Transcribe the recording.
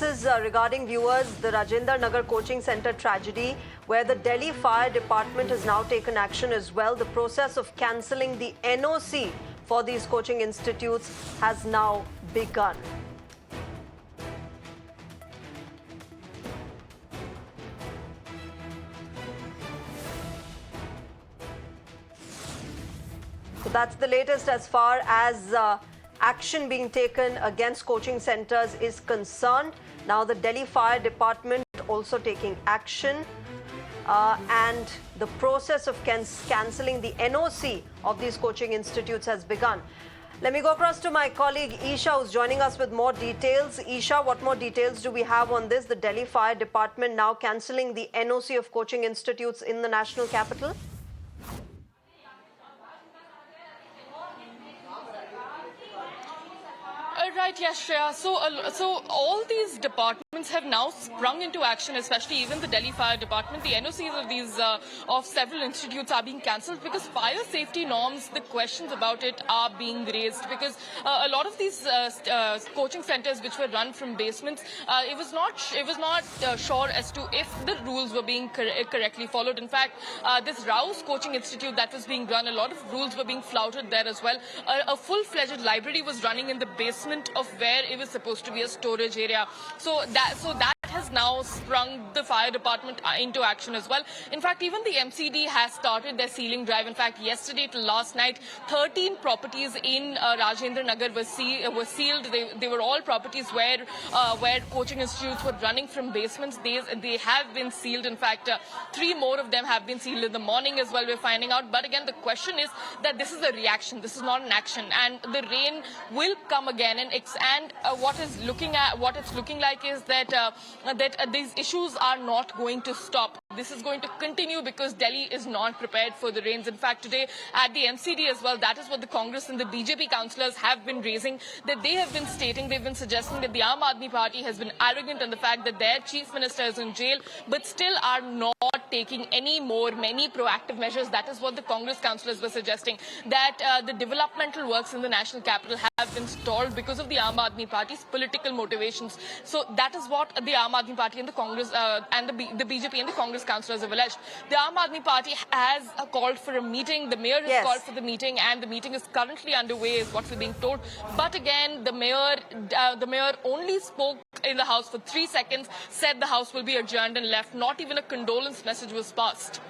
this is regarding viewers, the Rajendra Nagar Coaching Center tragedy, where the Delhi Fire Department has now taken action as well. The process of cancelling the NOC for these coaching institutes has now begun. So that's the latest as far as action being taken against coaching centers is concerned. Now the Delhi Fire Department also taking action and the process of cancelling the NOC of these coaching institutes has begun. Let me go across to my colleague Isha, who's joining us with more details. Isha, what more details do we have on this? The Delhi Fire Department now cancelling the NOC of coaching institutes in the national capital? Right, yes, Shreya. So all these departments have now sprung into action, especially even the Delhi Fire Department. The NOCs of these of several institutes are being cancelled because fire safety norms, the questions about it are being raised, because a lot of these coaching centers which were run from basements, it was not sure as to if the rules were being correctly followed. In fact, this Rouse Coaching Institute that was being run, a lot of rules were being flouted there as well. A full-fledged library was running in the basement of where it was supposed to be a storage area. So that has now sprung the fire department into action as well. In fact, even the MCD has started their sealing drive. In fact, yesterday to last night, 13 properties in Rajendra Nagar were sealed. They were all properties where coaching institutes were running from basements. They have been sealed. In fact, 3 more of them have been sealed in the morning as well, we're finding out. But again, the question is that this is a reaction. This is not an action. And the rain will come again. And what it's looking like is that these issues are not going to stop. This is going to continue because Delhi is not prepared for the rains. In fact, today at the MCD as well, that is what the Congress and the BJP councillors have been raising, that they have been stating, they've been suggesting that the Aam Aadmi Party has been arrogant in the fact that their chief minister is in jail, but still are not taking many proactive measures. That is what the Congress councillors were suggesting, that the developmental works in the national capital have been stalled because of the Aam Aadmi Party's political motivations. So that is what the Aam Aadmi Party and the Congress and the BJP and the Congress councillors have alleged. The Aam Aadmi Party has called for a meeting. The mayor has called for the meeting, and the meeting is currently underway, is what we're being told. But again, the mayor only spoke in the House for 3 seconds, said the House will be adjourned and left. Not even a condolence message was passed.